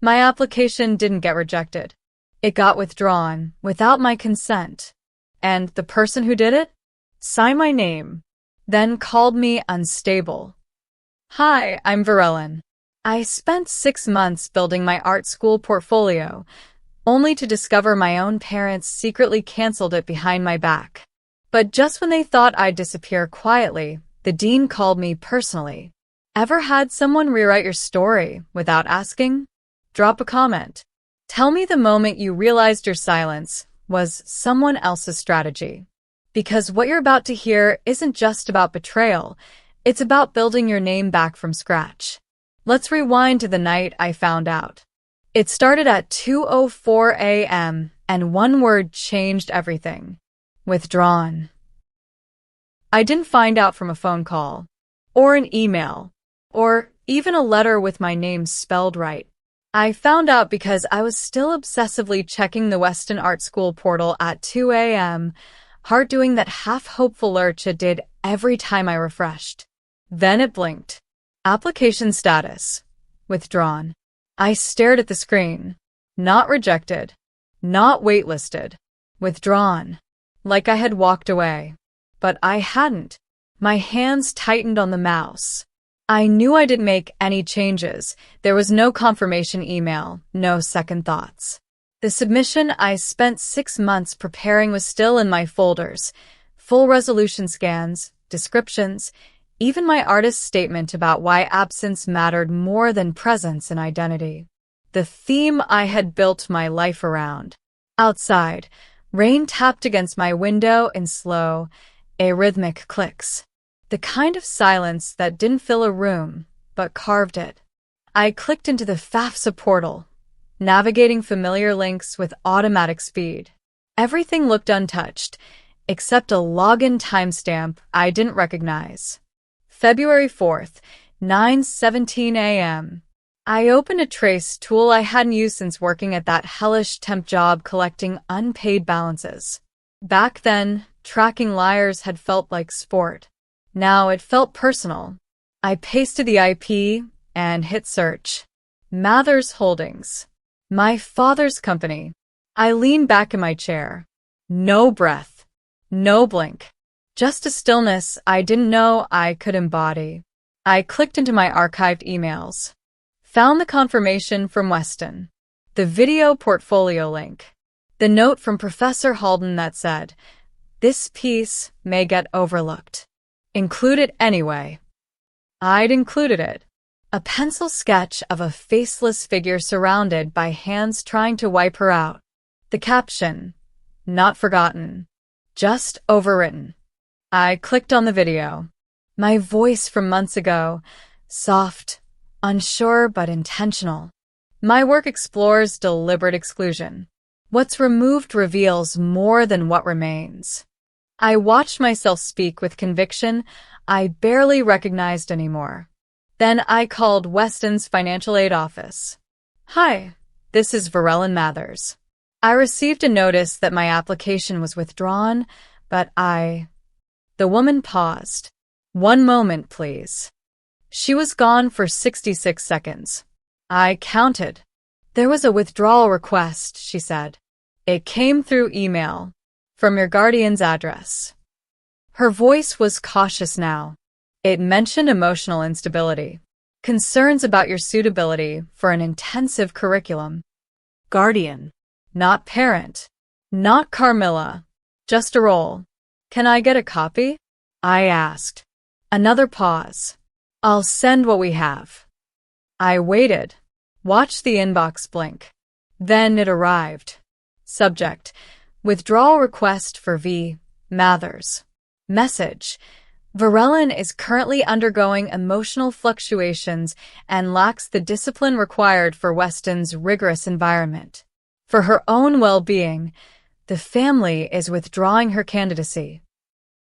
My application didn't get rejected. It got withdrawn without my consent. And the person who did it signed my name, then called me unstable. Hi, I'm Varellin. I spent 6 months building my art school portfolio, only to discover my own parents secretly canceled it behind my back. But just when they thought I'd disappear quietly, the dean called me personally. Ever had someone rewrite your story without asking? Drop a comment. Tell me the moment you realized your silence was someone else's strategy. Because what you're about to hear isn't just about betrayal, it's about building your name back from scratch. Let's rewind to the night I found out. It started at 2:04 a.m., and one word changed everything. Withdrawn. I didn't find out from a phone call, or an email, or even a letter with my name spelled right. I found out because I was still obsessively checking the Weston Art School portal at 2 a.m., heart doing that half-hopeful lurch it did every time I refreshed. Then it blinked. Application status. Withdrawn. I stared at the screen. Not rejected. Not waitlisted. Withdrawn. Like I had walked away. But I hadn't. My hands tightened on the mouse. I knew I didn't make any changes. There was no confirmation email, no second thoughts. The submission I spent 6 months preparing was still in my folders. Full resolution scans, descriptions, even my artist's statement about why absence mattered more than presence and identity. The theme I had built my life around. Outside, rain tapped against my window in slow, arrhythmic clicks. The kind of silence that didn't fill a room, but carved it. I clicked into the FAFSA portal, navigating familiar links with automatic speed. Everything looked untouched, except a login timestamp I didn't recognize. February 4th, 9:17 a.m. I opened a trace tool I hadn't used since working at that hellish temp job collecting unpaid balances. Back then, tracking liars had felt like sport. Now it felt personal. I pasted the IP and hit search. Mathers Holdings. My father's company. I leaned back in my chair. No breath. No blink. Just a stillness I didn't know I could embody. I clicked into my archived emails. Found the confirmation from Weston. The video portfolio link. The note from Professor Halden that said, "This piece may get overlooked. Include it anyway." I'd included it. A pencil sketch of a faceless figure surrounded by hands trying to wipe her out. The caption, "Not forgotten, just overwritten." I clicked on the video. My voice from months ago, soft, unsure but intentional. My work explores deliberate exclusion. What's removed reveals more than what remains. I watched myself speak with conviction I barely recognized anymore. Then I called Weston's financial aid office. "Hi, this is Varellin Mathers. I received a notice that my application was withdrawn, but The woman paused. "One moment, please." She was gone for 66 seconds. I counted. "There was a withdrawal request," she said. "It came through email. From your guardian's address." Her voice was cautious now. It mentioned emotional instability, concerns about your suitability for an intensive curriculum. Guardian, not parent, not Carmilla, just a role. "Can I get a copy?" I asked. Another pause. "I'll send what we have." I waited, watched the inbox blink. Then it arrived. Subject, withdrawal request for V. Mathers. Message, Varellin is currently undergoing emotional fluctuations and lacks the discipline required for Weston's rigorous environment. For her own well-being, the family is withdrawing her candidacy.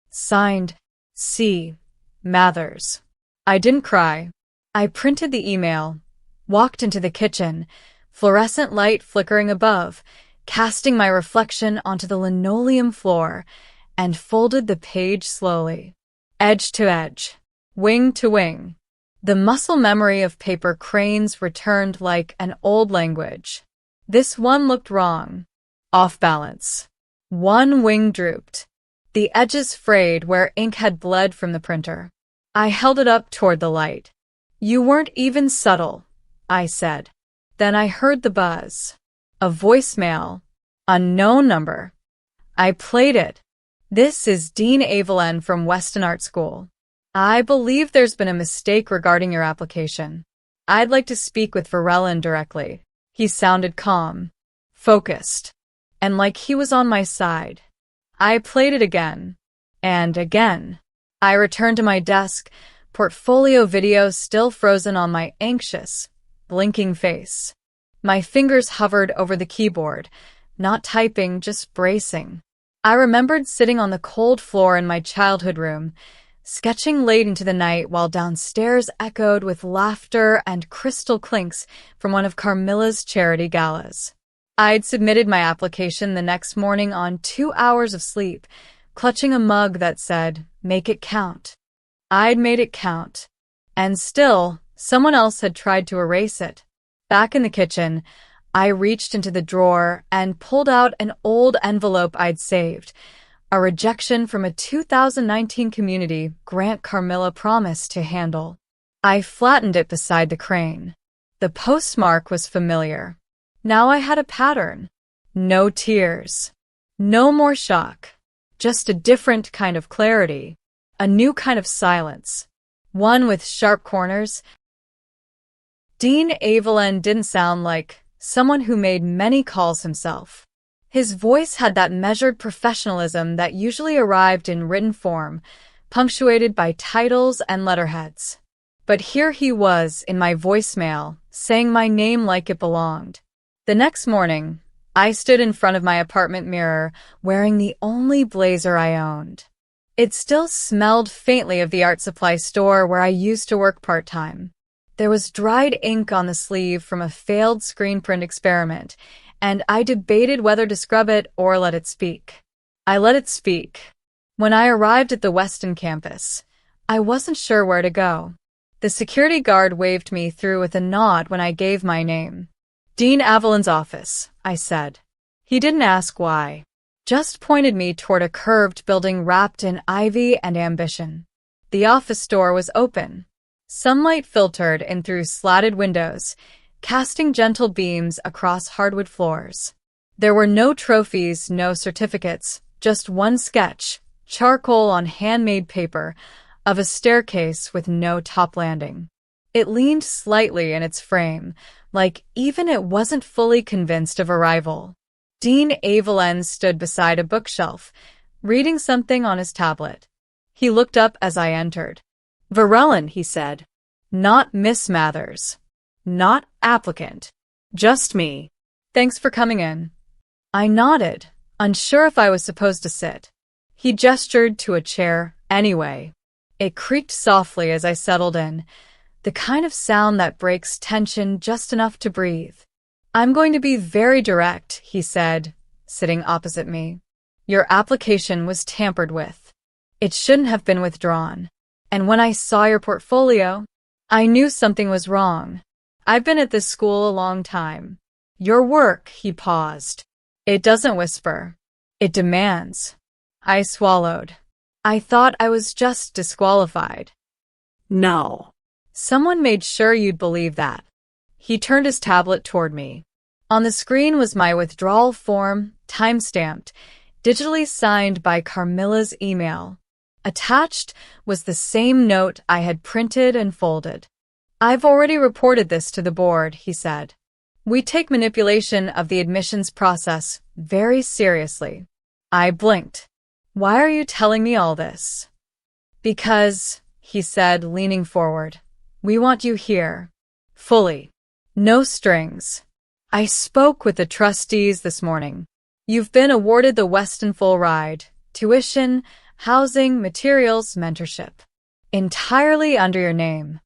Signed, C. Mathers. I didn't cry. I printed the email, walked into the kitchen, fluorescent light flickering above, casting my reflection onto the linoleum floor, and folded the page slowly. Edge to edge, wing to wing. The muscle memory of paper cranes returned like an old language. This one looked wrong. Off balance. One wing drooped. The edges frayed where ink had bled from the printer. I held it up toward the light. You weren't even subtle, I said. Then I heard the buzz. A voicemail. Unknown number. I played it. This is Dean Evelyn from Weston Art School. I believe there's been a mistake regarding your application. I'd like to speak with Varellin directly. He sounded calm, focused, and like he was on my side. I played it again, and again. I returned to my desk, portfolio video still frozen on my anxious, blinking face. My fingers hovered over the keyboard, not typing, just bracing. I remembered sitting on the cold floor in my childhood room, sketching late into the night while downstairs echoed with laughter and crystal clinks from one of Carmilla's charity galas. I'd submitted my application the next morning on 2 hours of sleep, clutching a mug that said, "Make it count." I'd made it count. And still, someone else had tried to erase it. Back in the kitchen, I reached into the drawer and pulled out an old envelope I'd saved, a rejection from a 2019 community grant Carmilla promised to handle. I flattened it beside the crane. The postmark was familiar. Now I had a pattern. No tears. No more shock. Just a different kind of clarity. A new kind of silence. One with sharp corners. Dean Evelyn didn't sound like someone who made many calls himself. His voice had that measured professionalism that usually arrived in written form, punctuated by titles and letterheads. But here he was in my voicemail, saying my name like it belonged. The next morning, I stood in front of my apartment mirror, wearing the only blazer I owned. It still smelled faintly of the art supply store where I used to work part-time. There was dried ink on the sleeve from a failed screen print experiment, and I debated whether to scrub it or let it speak. I let it speak. When I arrived at the Weston campus, I wasn't sure where to go. The security guard waved me through with a nod when I gave my name. "Dean Evelyn's office," I said. He didn't ask why, just pointed me toward a curved building wrapped in ivy and ambition. The office door was open. Sunlight filtered in through slatted windows, casting gentle beams across hardwood floors. There were no trophies, no certificates, just one sketch, charcoal on handmade paper, of a staircase with no top landing. It leaned slightly in its frame, like even it wasn't fully convinced of arrival. Dean Evelyn stood beside a bookshelf, reading something on his tablet. He looked up as I entered. "Varellin," he said. "Not Miss Mathers. Not applicant. Just me. Thanks for coming in." I nodded, unsure if I was supposed to sit. He gestured to a chair anyway. It creaked softly as I settled in, the kind of sound that breaks tension just enough to breathe. "I'm going to be very direct," he said, sitting opposite me. "Your application was tampered with. It shouldn't have been withdrawn. And when I saw your portfolio, I knew something was wrong. I've been at this school a long time. Your work," he paused. "It doesn't whisper. It demands." I swallowed. I thought I was just disqualified. "No. Someone made sure you'd believe that." He turned his tablet toward me. On the screen was my withdrawal form, time-stamped, digitally signed by Carmilla's email. Attached was the same note I had printed and folded. "I've already reported this to the board," he said. "We take manipulation of the admissions process very seriously." I blinked. "Why are you telling me all this?" "Because," he said, leaning forward, "we want you here. Fully. No strings. I spoke with the trustees this morning. You've been awarded the Weston full ride, tuition, housing, materials, mentorship. Entirely under your name."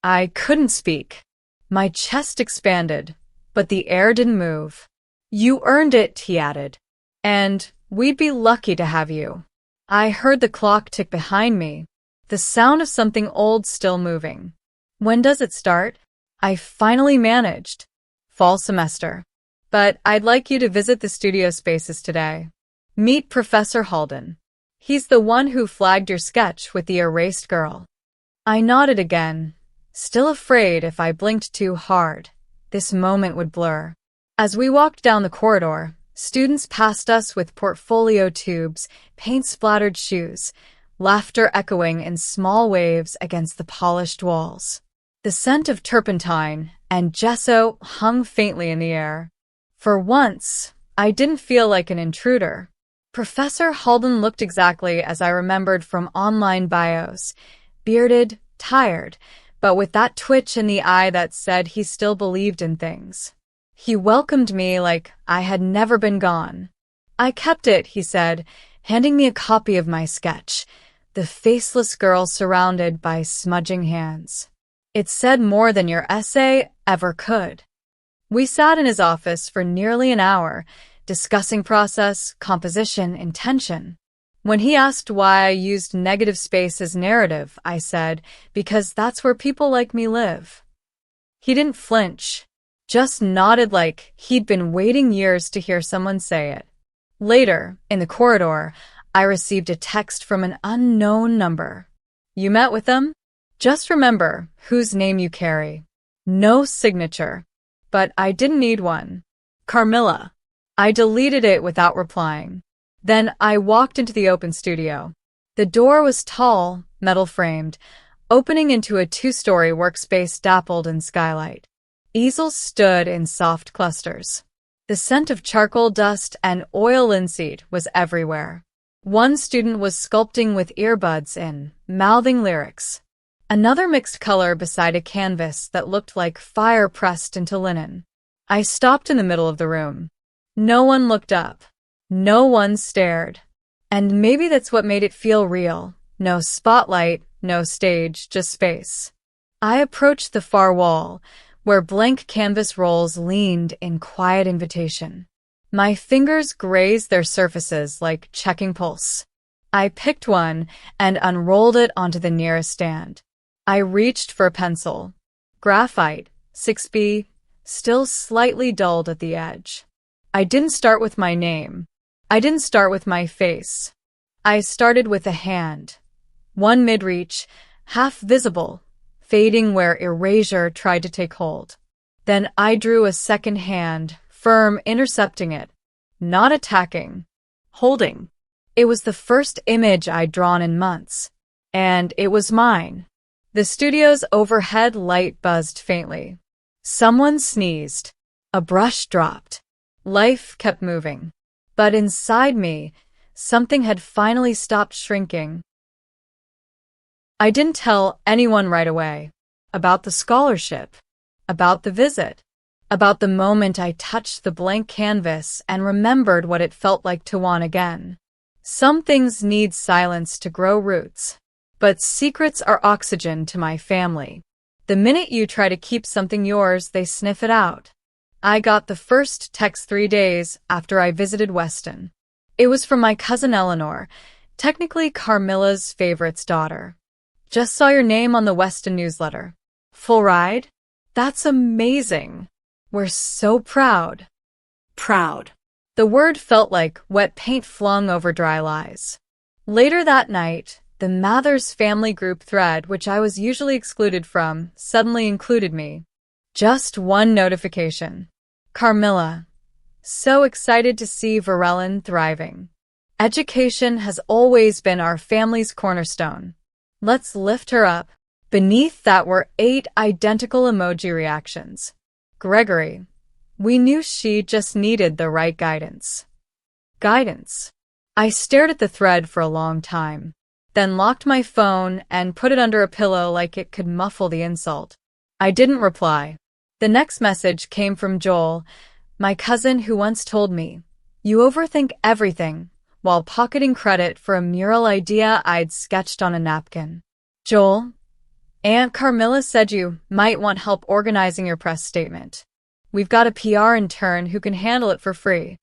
I couldn't speak. My chest expanded, but the air didn't move. "You earned it," he added. "And we'd be lucky to have you." I heard the clock tick behind me, the sound of something old still moving. When does it start? I finally managed. Fall semester. But I'd like you to visit the studio spaces today. Meet Professor Halden. He's the one who flagged your sketch with the erased girl. I nodded again, still afraid if I blinked too hard, this moment would blur. As we walked down the corridor, students passed us with portfolio tubes, paint-splattered shoes, laughter echoing in small waves against the polished walls. The scent of turpentine and gesso hung faintly in the air. For once, I didn't feel like an intruder. Professor Halden looked exactly as I remembered from online bios, bearded, tired, but with that twitch in the eye that said he still believed in things. He welcomed me like I had never been gone. I kept it, he said, handing me a copy of my sketch, the faceless girl surrounded by smudging hands. It said more than your essay ever could. We sat in his office for nearly an hour, discussing process, composition, intention. When he asked why I used negative space as narrative, I said, because that's where people like me live. He didn't flinch, just nodded like he'd been waiting years to hear someone say it. Later, in the corridor, I received a text from an unknown number. You met with them? Just remember whose name you carry. No signature. But I didn't need one. Carmilla. I deleted it without replying. Then I walked into the open studio. The door was tall, metal-framed, opening into a 2-story workspace dappled in skylight. Easels stood in soft clusters. The scent of charcoal dust and oil linseed was everywhere. One student was sculpting with earbuds in, mouthing lyrics. Another mixed color beside a canvas that looked like fire pressed into linen. I stopped in the middle of the room. No one looked up. No one stared. And maybe that's what made it feel real. No spotlight, no stage, just space. I approached the far wall, where blank canvas rolls leaned in quiet invitation. My fingers grazed their surfaces like checking pulse. I picked one and unrolled it onto the nearest stand. I reached for a pencil. Graphite, 6B, still slightly dulled at the edge. I didn't start with my name. I didn't start with my face. I started with a hand. One mid-reach, half visible, fading where erasure tried to take hold. Then I drew a second hand, firm, intercepting it. Not attacking. Holding. It was the first image I'd drawn in months. And it was mine. The studio's overhead light buzzed faintly. Someone sneezed. A brush dropped. Life kept moving. But inside me, something had finally stopped shrinking. I didn't tell anyone right away. About the scholarship. About the visit. About the moment I touched the blank canvas and remembered what it felt like to want again. Some things need silence to grow roots. But secrets are oxygen to my family. The minute you try to keep something yours, they sniff it out. I got the first text 3 days after I visited Weston. It was from my cousin Eleanor, technically Carmilla's favorite's daughter. Just saw your name on the Weston newsletter. Full ride? That's amazing. We're so proud. Proud. The word felt like wet paint flung over dry lies. Later that night, the Mathers family group thread, which I was usually excluded from, suddenly included me. Just one notification. Carmilla. So excited to see Varellin thriving. Education has always been our family's cornerstone. Let's lift her up. Beneath that were 8 identical emoji reactions. Gregory. We knew she just needed the right guidance. Guidance. I stared at the thread for a long time. Then locked my phone and put it under a pillow like it could muffle the insult. I didn't reply. The next message came from Joel, my cousin who once told me, "You overthink everything," while pocketing credit for a mural idea I'd sketched on a napkin. Joel, Aunt Carmilla said you might want help organizing your press statement. We've got a PR intern who can handle it for free.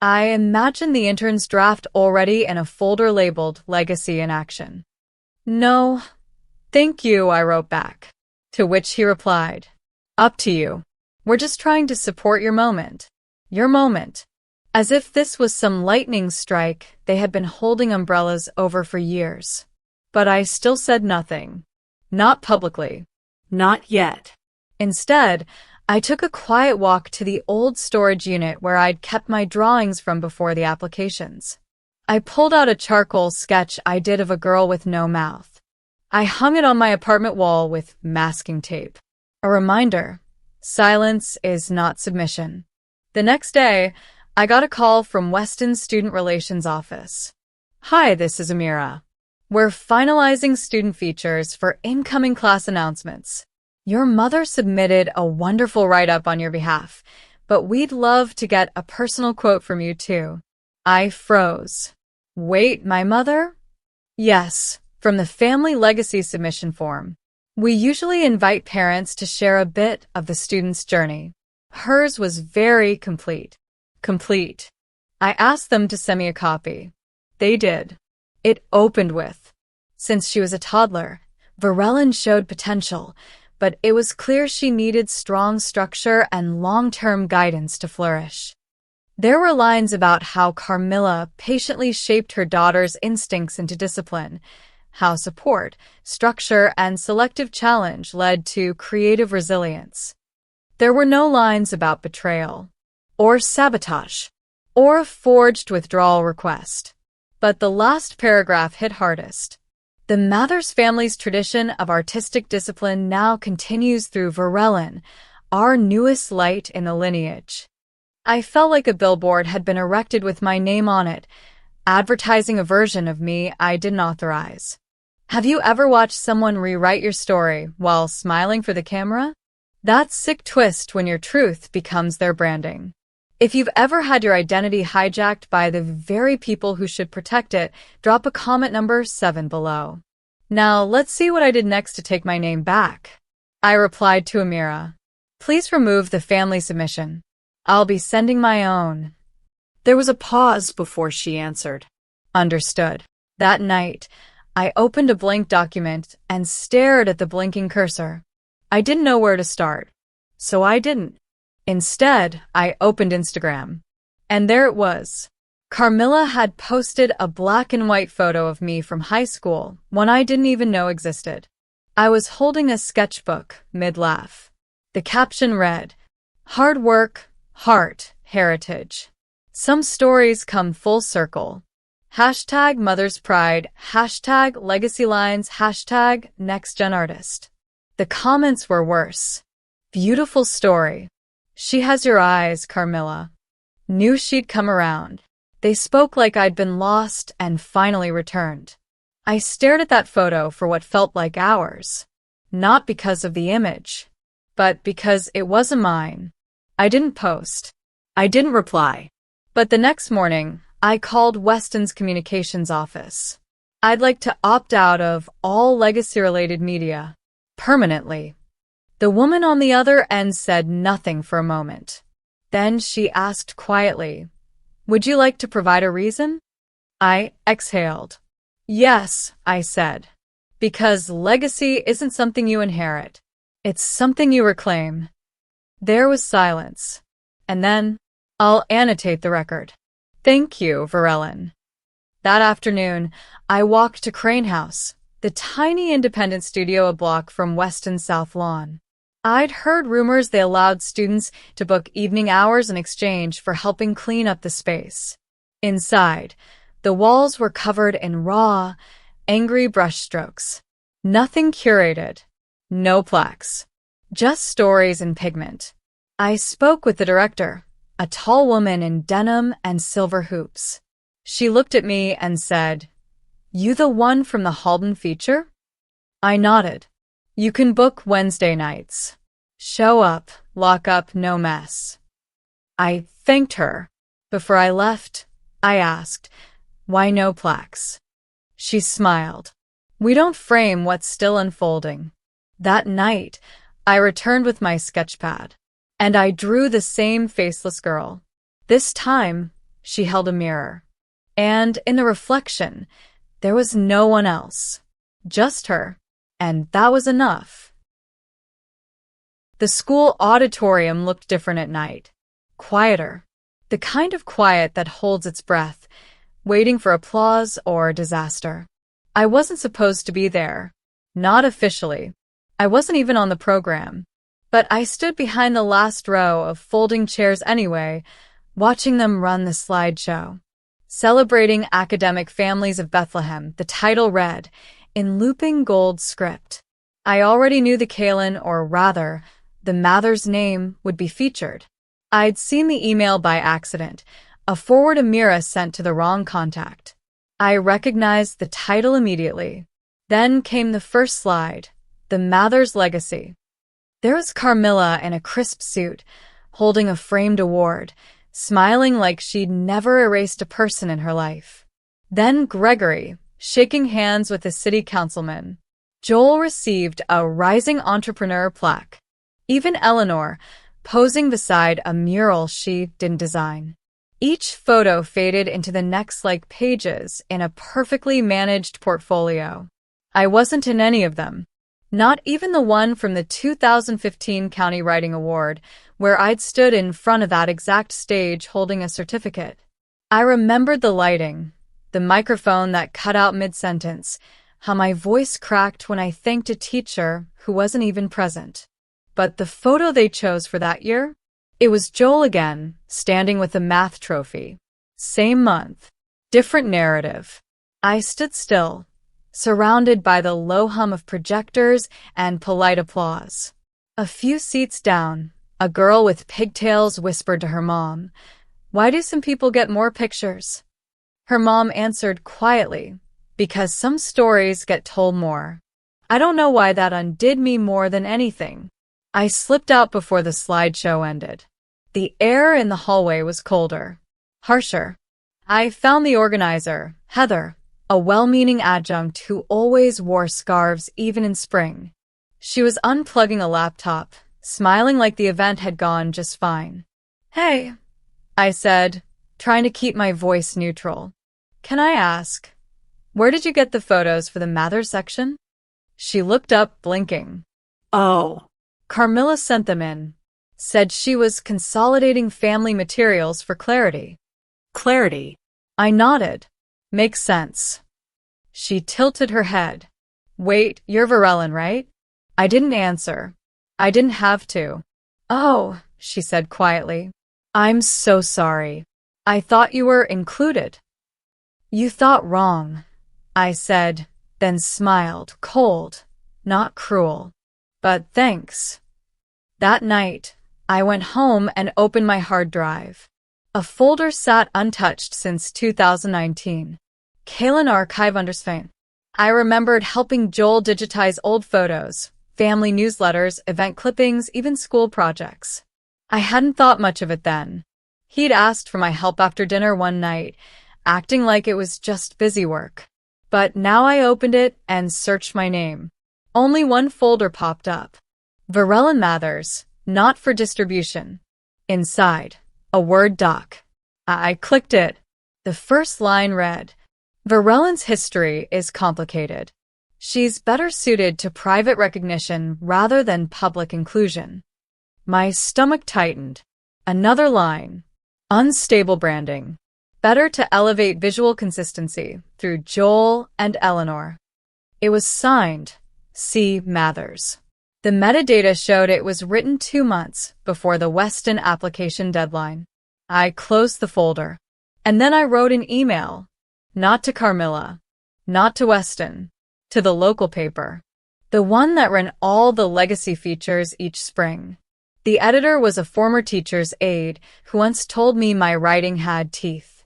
I imagine the intern's draft already in a folder labeled Legacy in Action. No, thank you, I wrote back. To which he replied, "Up to you. We're just trying to support your moment. Your moment." As if this was some lightning strike, they had been holding umbrellas over for years. But I still said nothing. Not publicly. Not yet. Instead, I took a quiet walk to the old storage unit where I'd kept my drawings from before the applications. I pulled out a charcoal sketch I did of a girl with no mouth. I hung it on my apartment wall with masking tape. A reminder, silence is not submission. The next day, I got a call from Weston's Student Relations office. "Hi, this is Amira. We're finalizing student features for incoming class announcements. Your mother submitted a wonderful write-up on your behalf, but we'd love to get a personal quote from you too." I froze. Wait, my mother? Yes, from the family legacy submission form. We usually invite parents to share a bit of the student's journey. Hers was very complete. I asked them to send me a copy. They did. It opened with, "Since she was a toddler, Varellin showed potential, but it was clear she needed strong structure and long-term guidance to flourish." There were lines about how Carmilla patiently shaped her daughter's instincts into discipline, how support, structure, and selective challenge led to creative resilience. There were no lines about betrayal, or sabotage, or a forged withdrawal request. But the last paragraph hit hardest. The Mathers family's tradition of artistic discipline now continues through Varellin, our newest light in the lineage. I felt like a billboard had been erected with my name on it, advertising a version of me I didn't authorize. Have you ever watched someone rewrite your story while smiling for the camera? That sick twist when your truth becomes their branding. If you've ever had your identity hijacked by the very people who should protect it, drop a comment number 7 below. Now, let's see what I did next to take my name back. I replied to Amira, "Please remove the family submission. I'll be sending my own." There was a pause before she answered. Understood. That night, I opened a blank document and stared at the blinking cursor. I didn't know where to start, so I didn't. Instead, I opened Instagram. And there it was. Carmilla had posted a black and white photo of me from high school, one I didn't even know existed. I was holding a sketchbook, mid-laugh. The caption read, "Hard work, heart, heritage. Some stories come full circle. Hashtag Mother's Pride, hashtag Legacy Lines, hashtag Next Gen Artist." The comments were worse. "Beautiful story. She has your eyes, Carmilla." Knew she'd come around. They spoke like I'd been lost and finally returned. I stared at that photo for what felt like hours. Not because of the image, but because it wasn't mine. I didn't post. I didn't reply. But the next morning, I called Weston's communications office. I'd like to opt out of all legacy-related media. Permanently. The woman on the other end said nothing for a moment. Then she asked quietly, "Would you like to provide a reason?" I exhaled. "Yes," I said. "Because legacy isn't something you inherit. It's something you reclaim." There was silence. And then, "I'll annotate the record. Thank you, Varellin." That afternoon, I walked to Crane House, the tiny independent studio a block from Weston's South Lawn. I'd heard rumors they allowed students to book evening hours in exchange for helping clean up the space. Inside, the walls were covered in raw, angry brushstrokes. Nothing curated. No plaques. Just stories in pigment. I spoke with the director, a tall woman in denim and silver hoops. She looked at me and said, "You the one from the Halden feature?" I nodded. "You can book Wednesday nights. Show up, lock up, no mess." I thanked her. Before I left, I asked, "Why no plaques?" She smiled. "We don't frame what's still unfolding." That night, I returned with my sketchpad, and I drew the same faceless girl. This time, she held a mirror. And in the reflection, there was no one else. Just her. And that was enough. The school auditorium looked different at night. Quieter. The kind of quiet that holds its breath, waiting for applause or disaster. I wasn't supposed to be there. Not officially. I wasn't even on the program. But I stood behind the last row of folding chairs anyway, watching them run the slideshow. Celebrating Academic Families of Bethlehem, the title read, in looping gold script. I already knew the Kalin, or rather, the Mather's name, would be featured. I'd seen the email by accident, a forward Amira sent to the wrong contact. I recognized the title immediately. Then came the first slide, the Mather's legacy. There was Carmilla in a crisp suit, holding a framed award, smiling like she'd never erased a person in her life. Then Gregory, shaking hands with a city councilman. Joel received a Rising Entrepreneur plaque. Even Eleanor, posing beside a mural she didn't design. Each photo faded into the next like pages in a perfectly managed portfolio. I wasn't in any of them. Not even the one from the 2015 County Writing Award, where I'd stood in front of that exact stage holding a certificate. I remembered the lighting, the microphone that cut out mid-sentence, how my voice cracked when I thanked a teacher who wasn't even present. But the photo they chose for that year? It was Joel again, standing with a math trophy. Same month. Different narrative. I stood still, surrounded by the low hum of projectors and polite applause. A few seats down, a girl with pigtails whispered to her mom, "Why do some people get more pictures?" Her mom answered quietly, "Because some stories get told more." I don't know why that undid me more than anything. I slipped out before the slideshow ended. The air in the hallway was colder, harsher. I found the organizer, Heather, a well-meaning adjunct who always wore scarves even in spring. She was unplugging a laptop, smiling like the event had gone just fine. "Hey," I said, trying to keep my voice neutral. "Can I ask, where did you get the photos for the Mather section?" She looked up, blinking. "Oh, Carmilla sent them in. Said she was consolidating family materials for clarity." "Clarity?" I nodded. "Makes sense." She tilted her head. "Wait, you're Varellin, right?" I didn't answer. I didn't have to. "Oh," she said quietly. "I'm so sorry. I thought you were included." "You thought wrong," I said, then smiled, cold, not cruel. "But thanks." That night, I went home and opened my hard drive. A folder sat untouched since 2019. Kalin Archive _ I remembered helping Joel digitize old photos, family newsletters, event clippings, even school projects. I hadn't thought much of it then. He'd asked for my help after dinner one night, acting like it was just busy work. But now I opened it and searched my name. Only one folder popped up. Varellin Mathers, not for distribution. Inside, a Word doc. I clicked it. The first line read, "Varellin's history is complicated. She's better suited to private recognition rather than public inclusion." My stomach tightened. Another line, "Unstable branding. Better to elevate visual consistency through Joel and Eleanor." It was signed, C. Mathers. The metadata showed it was written 2 months before the Weston application deadline. I closed the folder. And then I wrote an email. Not to Carmilla. Not to Weston. To the local paper. The one that ran all the legacy features each spring. The editor was a former teacher's aide who once told me my writing had teeth.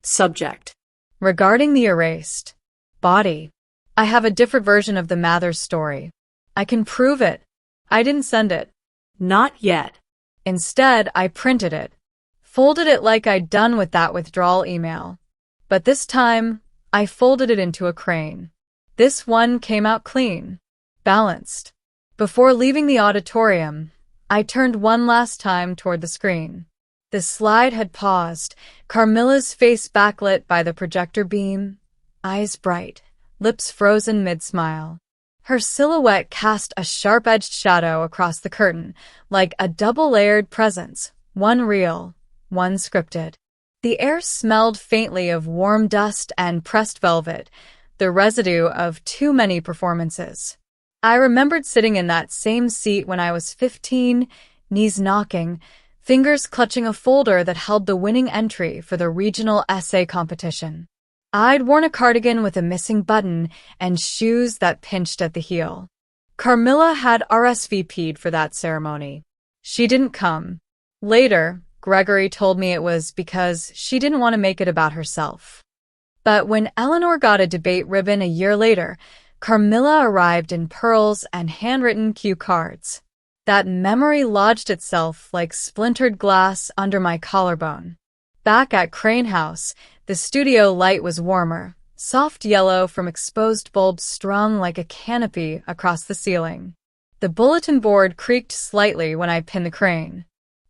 Subject. Regarding the erased. Body. I have a different version of the Mathers story. I can prove it. I didn't send it. Not yet. Instead, I printed it. Folded it like I'd done with that withdrawal email. But this time, I folded it into a crane. This one came out clean. Balanced. Before leaving the auditorium, I turned one last time toward the screen. The slide had paused, Carmilla's face backlit by the projector beam, eyes bright, lips frozen mid-smile. Her silhouette cast a sharp-edged shadow across the curtain, like a double-layered presence, one real, one scripted. The air smelled faintly of warm dust and pressed velvet, the residue of too many performances. I remembered sitting in that same seat when I was 15, knees knocking, fingers clutching a folder that held the winning entry for the regional essay competition. I'd worn a cardigan with a missing button and shoes that pinched at the heel. Carmilla had RSVP'd for that ceremony. She didn't come. Later, Gregory told me it was because she didn't want to make it about herself. But when Eleanor got a debate ribbon a year later, Carmilla arrived in pearls and handwritten cue cards. That memory lodged itself like splintered glass under my collarbone. Back at Crane House, the studio light was warmer, soft yellow from exposed bulbs strung like a canopy across the ceiling. The bulletin board creaked slightly when I pinned the crane.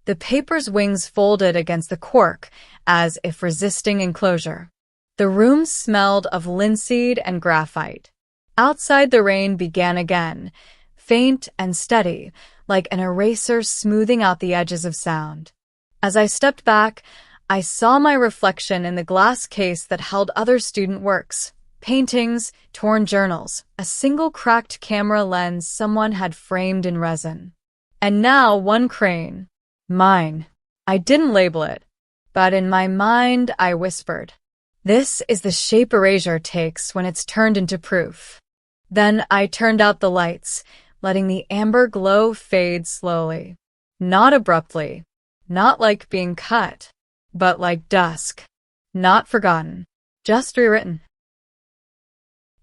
The paper's wings folded against the cork, as if resisting enclosure. The room smelled of linseed and graphite. Outside, the rain began again, faint and steady, like an eraser smoothing out the edges of sound. As I stepped back, I saw my reflection in the glass case that held other student works, paintings, torn journals, a single cracked camera lens someone had framed in resin. And now one crane. Mine. I didn't label it, but in my mind I whispered, "This is the shape erasure takes when it's turned into proof." Then I turned out the lights, letting the amber glow fade slowly. Not abruptly, not like being cut, but like dusk. Not forgotten, just rewritten.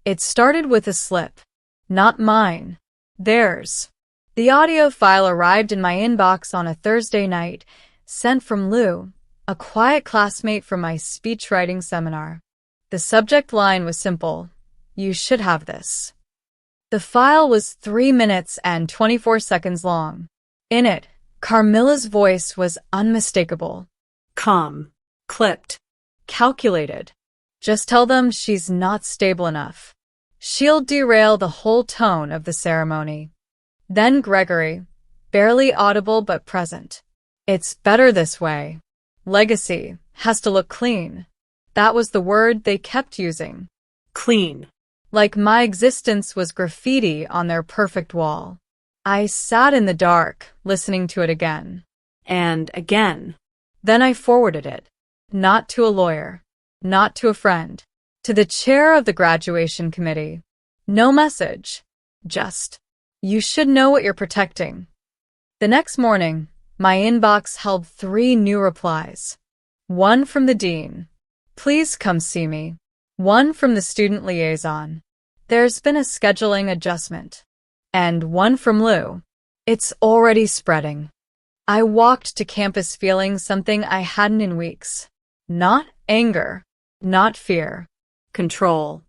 It started with a slip. Not mine. Theirs. The audio file arrived in my inbox on a Thursday night, sent from Lou, a quiet classmate from my speechwriting seminar. The subject line was simple: "You should have this." The file was 3 minutes and 24 seconds long. In it, Carmilla's voice was unmistakable. Calm. Clipped. Calculated. Just tell them she's not stable enough. She'll derail the whole tone of the ceremony. Then Gregory, barely audible but present. "It's better this way. Legacy has to look clean." That was the word they kept using. Clean. Like my existence was graffiti on their perfect wall. I sat in the dark, listening to it again. And again. Then I forwarded it. Not to a lawyer. Not to a friend. To the chair of the graduation committee. No message. Just, "You should know what you're protecting." The next morning, my inbox held 3 new replies. One from the dean. "Please come see me." One from the student liaison. "There's been a scheduling adjustment." And one from Lou. "It's already spreading." I walked to campus feeling something I hadn't in weeks. Not anger. Not fear. Control.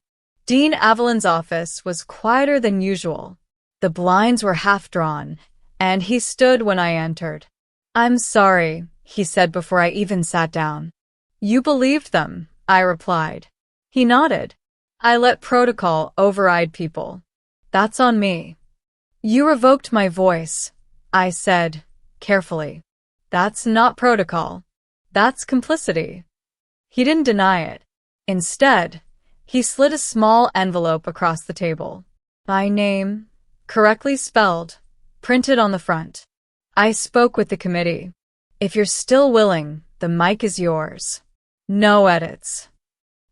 Dean Avalon's office was quieter than usual. The blinds were half drawn, and he stood when I entered. "I'm sorry," he said before I even sat down. "You believed them," I replied. He nodded. "I let protocol override people. That's on me." "You revoked my voice," I said, carefully. "That's not protocol. That's complicity." He didn't deny it. Instead, he slid a small envelope across the table. My name, correctly spelled, printed on the front. "I spoke with the committee. If you're still willing, the mic is yours. No edits."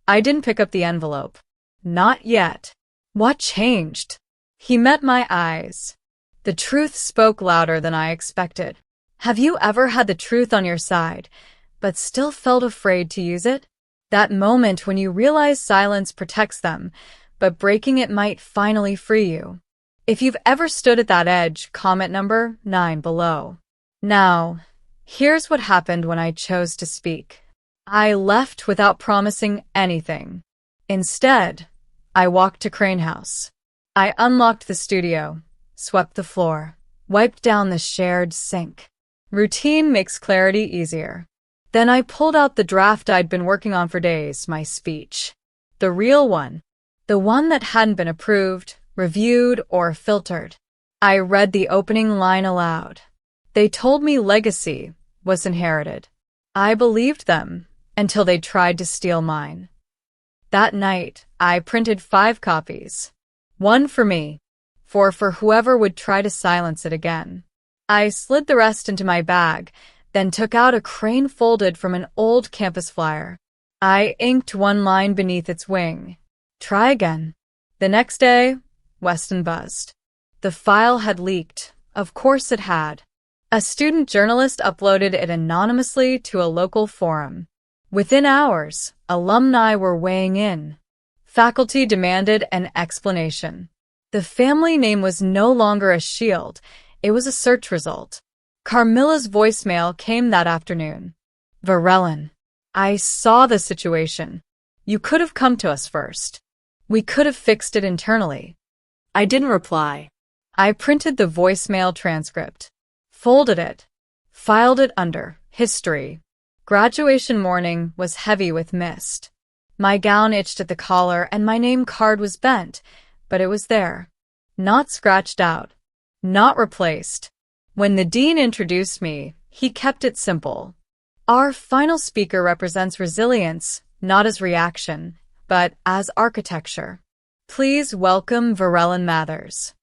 I didn't pick up the envelope. Not yet. What changed? He met my eyes. The truth spoke louder than I expected. Have you ever had the truth on your side, but still felt afraid to use it? That moment when you realize silence protects them, but breaking it might finally free you. If you've ever stood at that edge, comment number 9 below. Now, here's what happened when I chose to speak. I left without promising anything. Instead, I walked to Crane House. I unlocked the studio, swept the floor, wiped down the shared sink. Routine makes clarity easier. Then I pulled out the draft I'd been working on for days, my speech. The real one. The one that hadn't been approved, reviewed, or filtered. I read the opening line aloud. They told me legacy was inherited. I believed them until they tried to steal mine. That night, I printed 5 copies. 1 for me, 4 for whoever would try to silence it again. I slid the rest into my bag, then took out a crane folded from an old campus flyer. I inked 1 line beneath its wing. Try again. The next day, Weston buzzed. The file had leaked. Of course it had. A student journalist uploaded it anonymously to a local forum. Within hours, alumni were weighing in. Faculty demanded an explanation. The family name was no longer a shield. It was a search result. Carmilla's voicemail came that afternoon. Varellin, I saw the situation. You could have come to us first. We could have fixed it internally. I didn't reply. I printed the voicemail transcript, folded it, filed it under history. Graduation morning was heavy with mist. My gown itched at the collar and my name card was bent, but it was there. Not scratched out. Not replaced. When the dean introduced me, he kept it simple. Our final speaker represents resilience, not as reaction, but as architecture. Please welcome Varellin Mathers.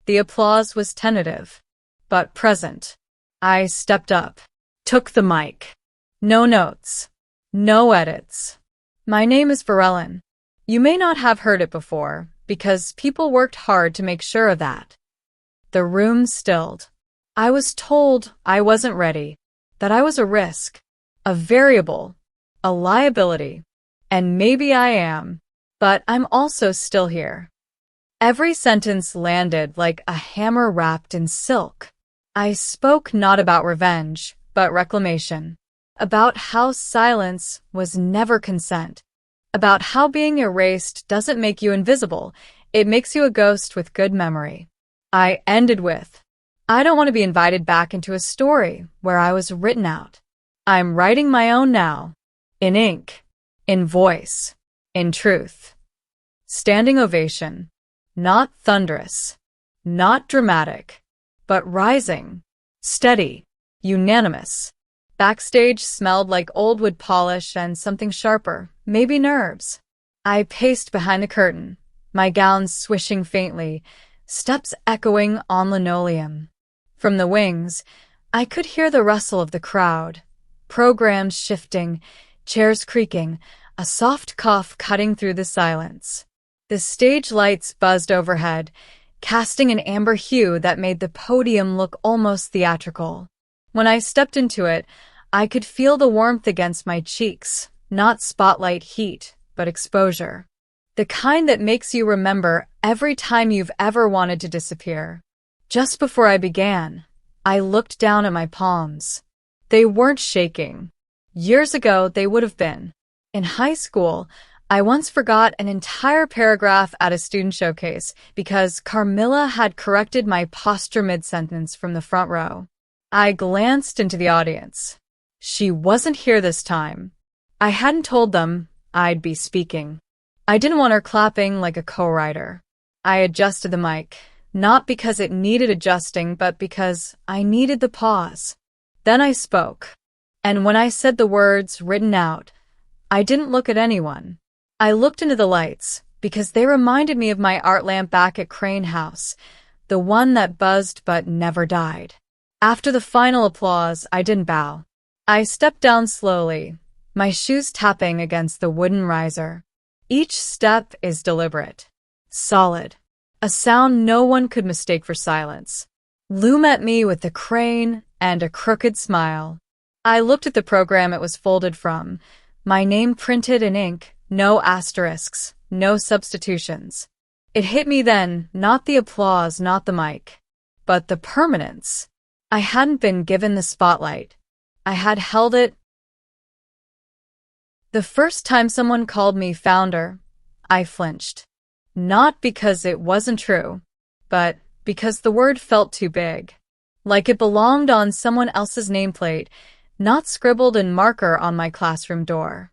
The applause was tentative, but present. I stepped up, took the mic. No notes. No edits. My name is Varellin. You may not have heard it before, because people worked hard to make sure of that. The room stilled. I was told I wasn't ready, that I was a risk, a variable, a liability, and maybe I am, but I'm also still here. Every sentence landed like a hammer wrapped in silk. I spoke not about revenge, but reclamation. About how silence was never consent. About how being erased doesn't make you invisible, it makes you a ghost with good memory. I ended with, I don't want to be invited back into a story where I was written out. I'm writing my own now. In ink. In voice. In truth. Standing ovation. Not thunderous. Not dramatic. But rising. Steady. Unanimous. Backstage smelled like old wood polish and something sharper, maybe nerves. I paced behind the curtain, my gown swishing faintly, steps echoing on linoleum. From the wings, I could hear the rustle of the crowd, programs shifting, chairs creaking, a soft cough cutting through the silence. The stage lights buzzed overhead, casting an amber hue that made the podium look almost theatrical. When I stepped into it, I could feel the warmth against my cheeks, not spotlight heat, but exposure. The kind that makes you remember every time you've ever wanted to disappear. Just before I began, I looked down at my palms. They weren't shaking. Years ago, they would have been. In high school, I once forgot an entire paragraph at a student showcase because Carmilla had corrected my posture mid-sentence from the front row. I glanced into the audience. She wasn't here this time. I hadn't told them I'd be speaking. I didn't want her clapping like a co-writer. I adjusted the mic, not because it needed adjusting, but because I needed the pause. Then I spoke. And when I said the words written out, I didn't look at anyone. I looked into the lights because they reminded me of my art lamp back at Crane House, the one that buzzed but never died. After the final applause, I didn't bow. I stepped down slowly, my shoes tapping against the wooden riser. Each step is deliberate, solid, a sound no one could mistake for silence. Lou met me with a crane and a crooked smile. I looked at the program it was folded from, my name printed in ink, no asterisks, no substitutions. It hit me then, not the applause, not the mic, but the permanence. I hadn't been given the spotlight. I had held it. The first time someone called me founder, I flinched. Not because it wasn't true, but because the word felt too big. Like it belonged on someone else's nameplate, not scribbled in marker on my classroom door.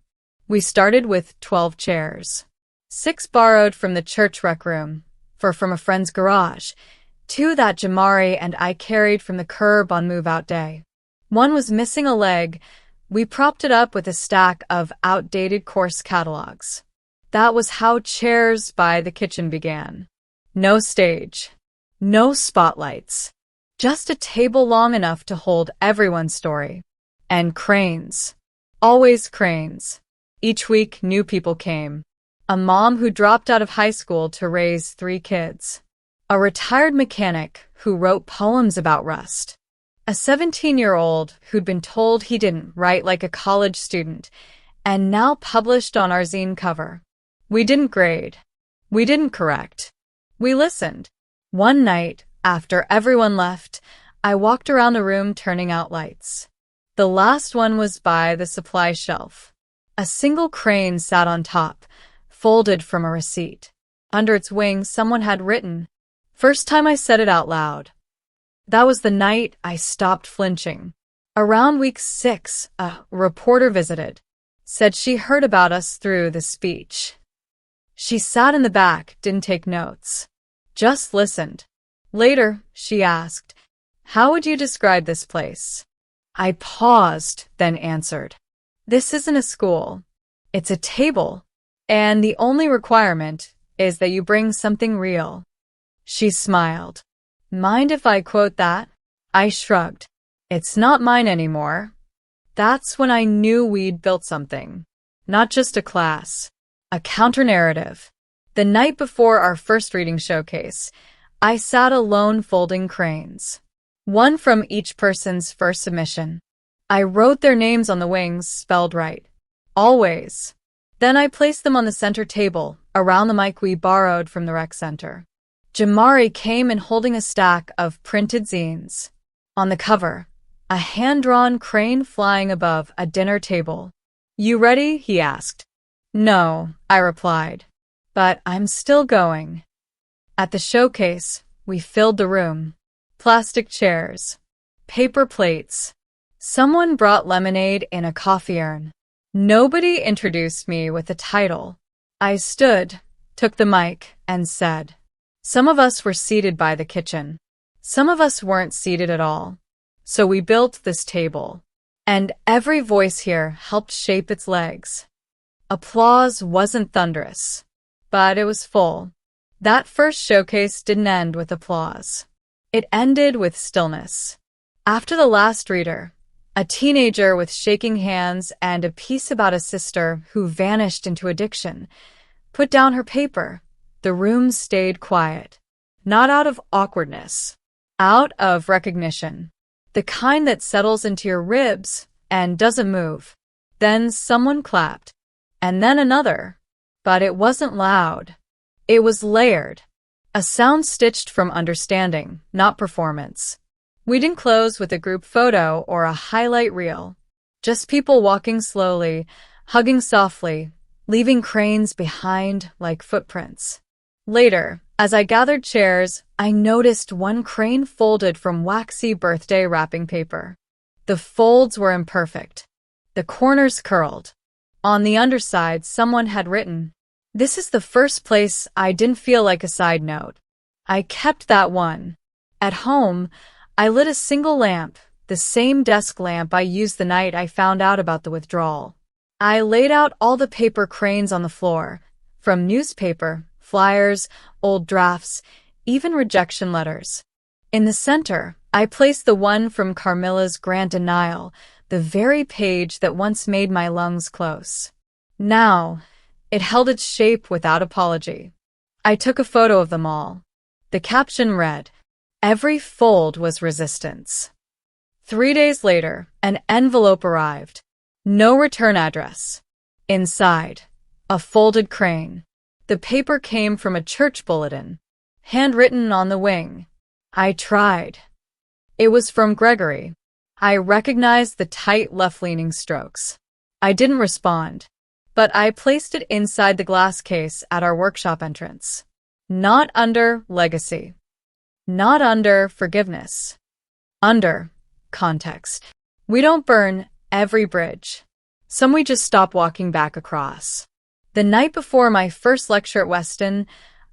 We started with 12 chairs. 6 borrowed from the church rec room, from a friend's garage, 2 that Jamari and I carried from the curb on move-out day. One was missing a leg. We propped it up with a stack of outdated course catalogs. That was how Chairs by the Kitchen began. No stage. No spotlights. Just a table long enough to hold everyone's story. And cranes. Always cranes. Each week, new people came. A mom who dropped out of high school to raise 3 kids. A retired mechanic who wrote poems about rust. A 17-year-old who'd been told he didn't write like a college student and now published on our zine cover. We didn't grade. We didn't correct. We listened. One night, after everyone left, I walked around the room turning out lights. The last one was by the supply shelf. A single crane sat on top, folded from a receipt. Under its wing, someone had written, "First time I said it out loud." That was the night I stopped flinching. Around week 6, a reporter visited. Said she heard about us through the speech. She sat in the back, didn't take notes. Just listened. Later, she asked, "How would you describe this place?" I paused, then answered, "This isn't a school. It's a table. And the only requirement is that you bring something real." She smiled. "Mind if I quote that?" I shrugged. "It's not mine anymore." That's when I knew we'd built something. Not just a class. A counter-narrative. The night before our first reading showcase, I sat alone folding cranes. One from each person's first submission. I wrote their names on the wings, spelled right. Always. Then I placed them on the center table, around the mic we borrowed from the rec center. Jamari came in holding a stack of printed zines. On the cover, a hand-drawn crane flying above a dinner table. "You ready?" he asked. "No," I replied, "but I'm still going." At the showcase, we filled the room. Plastic chairs. Paper plates. Someone brought lemonade in a coffee urn. Nobody introduced me with a title. I stood, took the mic, and said, "Some of us were seated by the kitchen. Some of us weren't seated at all. So we built this table. And every voice here helped shape its legs." Applause wasn't thunderous, but it was full. That first showcase didn't end with applause. It ended with stillness. After the last reader, a teenager with shaking hands and a piece about a sister who vanished into addiction, put down her paper, the room stayed quiet. Not out of awkwardness, out of recognition. The kind that settles into your ribs and doesn't move. Then someone clapped. And then another. But it wasn't loud. It was layered. A sound stitched from understanding, not performance. We didn't close with a group photo or a highlight reel. Just people walking slowly, hugging softly, leaving cranes behind like footprints. Later, as I gathered chairs, I noticed one crane folded from waxy birthday wrapping paper. The folds were imperfect. The corners curled. On the underside, someone had written, "This is the first place I didn't feel like a side note." I kept that one. At home, I lit a single lamp, the same desk lamp I used the night I found out about the withdrawal. I laid out all the paper cranes on the floor, from newspaper, flyers, old drafts, even rejection letters. In the center, I placed the one from Carmilla's grant denial, the very page that once made my lungs close. Now, it held its shape without apology. I took a photo of them all. The caption read, "Every fold was resistance." 3 days later, an envelope arrived. No return address. Inside, a folded crane. The paper came from a church bulletin, handwritten on the wing. I tried. It was from Gregory. I recognized the tight left-leaning strokes. I didn't respond, but I placed it inside the glass case at our workshop entrance. Not under legacy. Not under forgiveness. Under context. We don't burn every bridge. Some we just stop walking back across. The night before my first lecture at Weston,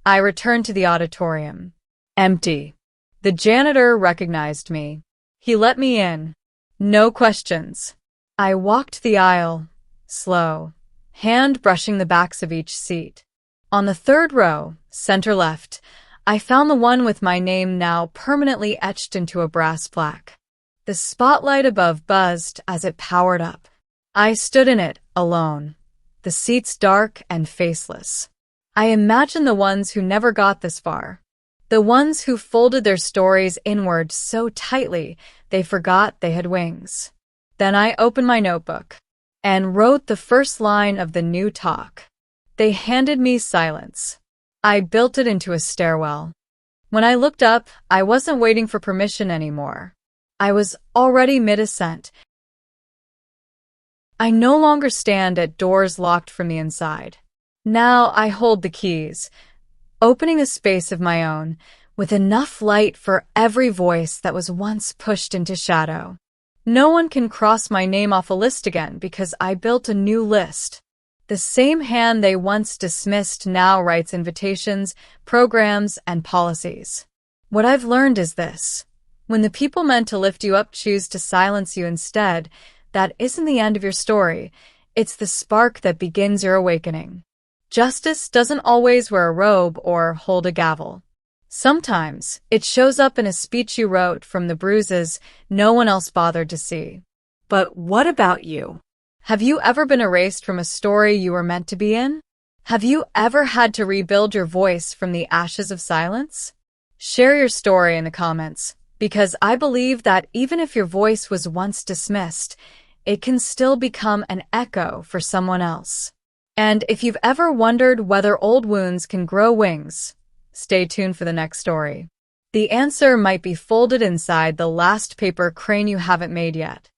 I returned to the auditorium. Empty. The janitor recognized me. He let me in. No questions. I walked the aisle, slow, hand brushing the backs of each seat. On the third row, center left, I found the one with my name now permanently etched into a brass plaque. The spotlight above buzzed as it powered up. I stood in it, alone, the seats dark and faceless. I imagined the ones who never got this far. The ones who folded their stories inward so tightly they forgot they had wings. Then I opened my notebook and wrote the first line of the new talk. They handed me silence. I built it into a stairwell. When I looked up, I wasn't waiting for permission anymore. I was already mid-ascent. I no longer stand at doors locked from the inside. Now I hold the keys, opening a space of my own, with enough light for every voice that was once pushed into shadow. No one can cross my name off a list again because I built a new list. The same hand they once dismissed now writes invitations, programs, and policies. What I've learned is this. When the people meant to lift you up choose to silence you instead, that isn't the end of your story. It's the spark that begins your awakening. Justice doesn't always wear a robe or hold a gavel. Sometimes it shows up in a speech you wrote from the bruises no one else bothered to see. But what about you? Have you ever been erased from a story you were meant to be in? Have you ever had to rebuild your voice from the ashes of silence? Share your story in the comments, because I believe that even if your voice was once dismissed, it can still become an echo for someone else. And if you've ever wondered whether old wounds can grow wings, stay tuned for the next story. The answer might be folded inside the last paper crane you haven't made yet.